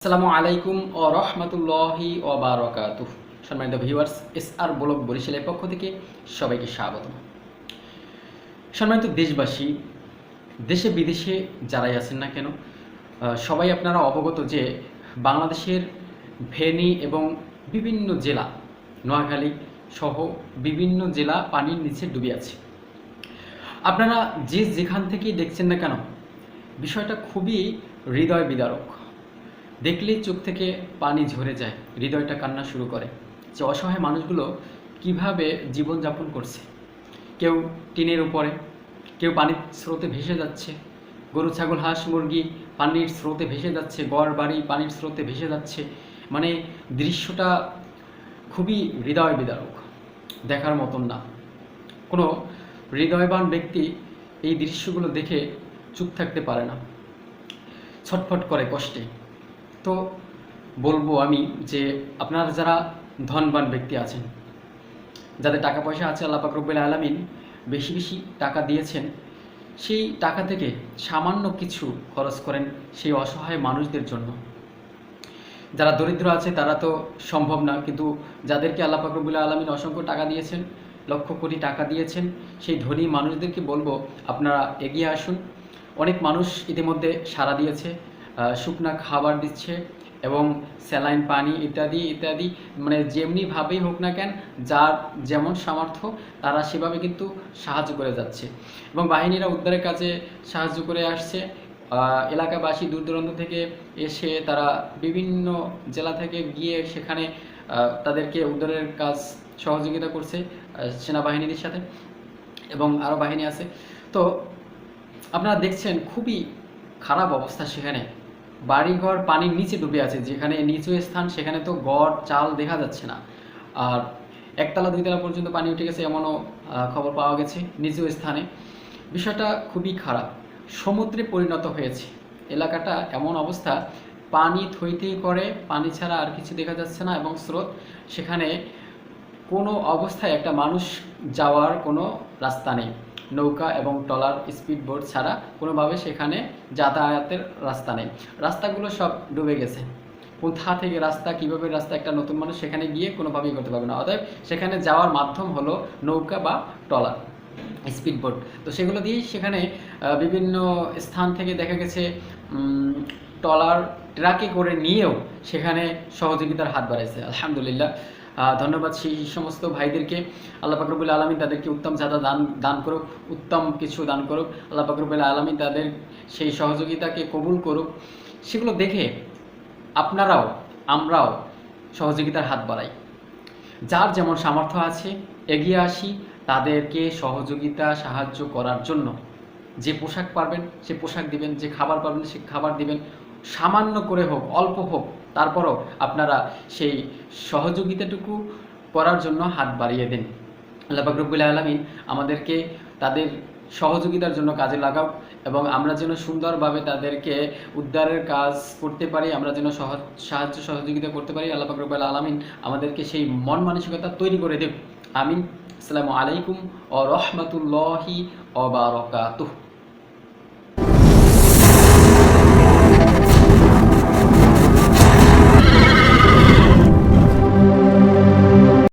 আসসালামু আলাইকুম ও রহমতুল্লাহি ও বারাকাতুহ। সম্মানিত ভিউয়ার্স, SR ব্লগ বরিশালের পক্ষ থেকে সবাইকে স্বাগত। সম্মানিত দেশবাসী, দেশে বিদেশে যারাই আছেন না কেন, সবাই আপনারা অবগত যে বাংলাদেশের ফেনী এবং বিভিন্ন জেলা, নোয়াখালী সহ বিভিন্ন জেলা পানির নিচে ডুবে আছে। আপনারা যে যেখান থেকেই দেখছেন না কেন, বিষয়টা খুবই হৃদয় বিদারক। দেখলেই চোখ থেকে পানি ঝরে যায়, হৃদয়টা কান্না শুরু করে যে অসহায় মানুষগুলো কিভাবে জীবনযাপন করছে। কেউ টিনের উপরে, কেউ পানির স্রোতে ভেসে যাচ্ছে, গরু ছাগল হাঁস মুরগি পানির স্রোতে ভেসে যাচ্ছে, ঘর বাড়ি পানির স্রোতে ভেসে যাচ্ছে। মানে দৃশ্যটা খুবই হৃদয় বিদারক, দেখার মতন না। কোনো হৃদয়বান ব্যক্তি এই দৃশ্যগুলো দেখে চুপ থাকতে পারে না, ছটফট করে কষ্টে। তো বলবো আমি যে আপনারা যারা ধনবান ব্যক্তি আছেন, যাদের টাকা পয়সা আছে, আল্লাহ পাক রব্বুল আলামিন বেশি বেশি টাকা দিয়েছেন, সেই টাকা থেকে সামান্য কিছু খরচ করেন সেই অসহায় মানুষদের জন্য। যারা দরিদ্র আছে তারা তো সম্ভব না, কিন্তু যাদেরকে আল্লাহ পাক রব্বুল আলামিন অসংখ্য টাকা দিয়েছেন, লক্ষ কোটি টাকা দিয়েছেন, সেই ধনী মানুষদেরকে বলবো আপনারা এগিয়ে আসুন। অনেক মানুষ ইতিমধ্যে সাড়া দিয়েছে, শুকনা খাবার দিচ্ছে এবং স্যালাইন পানি ইত্যাদি ইত্যাদি, মানে যেমনিভাবেই হোক না কেন, যার যেমন সামর্থ্য তারা সেভাবে কিন্তু সাহায্য করে যাচ্ছে এবং বাহিনীরা উদ্ধারের কাজে সাহায্য করে আসছে। এলাকাবাসী দূর দূরান্ত থেকে এসে তারা বিভিন্ন জেলা থেকে গিয়ে সেখানে তাদেরকে উদ্ধারের কাজ সহযোগিতা করছে সেনাবাহিনীর সাথে, এবং আরও বাহিনী আছে। তো আপনারা দেখছেন খুবই খারাপ অবস্থা, সেখানে বাড়িঘর পানির নিচে ডুবে আছে। যেখানে নিচু স্থান সেখানে তো ঘর চাল দেখা যাচ্ছে না, আর একতলা দুইতলা পর্যন্ত পানি উঠে গেছে এমনও খবর পাওয়া গেছে নিচু স্থানে। বিষয়টা খুবই খারাপ, সমুদ্রে পরিণত হয়েছে এলাকাটা। এমন অবস্থা, পানি থই থই করে, পানি ছাড়া আর কিছু দেখা যাচ্ছে না, এবং স্রোত, সেখানে কোনো অবস্থায় একটা মানুষ যাওয়ার কোনো রাস্তা নেই। নৌকা এবং ট্রলার স্পিড বোট ছাড়া কোনোভাবে সেখানে যাতায়াতের রাস্তা নেই। রাস্তাগুলো সব ডুবে গেছে। কোথা থেকে রাস্তা, কীভাবে রাস্তা, একটা নতুন মানুষ সেখানে গিয়ে কোনোভাবেই করতে পারবে না। অতএব সেখানে যাওয়ার মাধ্যম হলো নৌকা বা ট্রলার, স্পিড বোট। তো সেগুলো দিয়েই সেখানে বিভিন্ন স্থান থেকে দেখা গেছে ট্রলার ট্রাকে করে নিয়েও সেখানে সহযোগিতার হাত বাড়াইছে। আলহামদুলিল্লাহ, ধন্যবাদ সেই সমস্ত ভাইদেরকে। আল্লাহ পাক রব্বুল আলামিন তাদেরকে উত্তম জাদা দান করুক, উত্তম কিছু দান করুক। আল্লাহ পাক রব্বুল আলামিন তাদের সেই সহযোগিতাকে কবুল করুক। সেগুলো দেখে আপনারাও আমরাও সহযোগিতার হাত বাড়াই, যার যেমন সামর্থ্য আছে এগিয়ে আসি তাদেরকে সহযোগিতা সাহায্য করার জন্য। যে পোশাক পারবেন সে পোশাক দিবেন, যে খাবার পারবেন সে খাবার দিবেন, সামান্য করে হোক, অল্প হোক, তারপরও আপনারা সেই সহযোগিতাটুকু করার জন্য হাত বাড়িয়ে দিন। আল্লাহ পাক রব্বুল আলামিন আমাদেরকে তাদের সহযোগিতার জন্য কাজে লাগাও, এবং আমরা যেন সুন্দরভাবে তাদেরকে উদ্ধারের কাজ করতে পারি, আমরা যেন সাহায্য সহযোগিতা করতে পারি। আল্লাহ পাক রব্বুল আলামিন আমাদেরকে সেই মন মানসিকতা তৈরি করে দেব। আমিন। আসসালামু আলাইকুম ও রহমতুল্লাহি ওয়া বারাকাতুহু।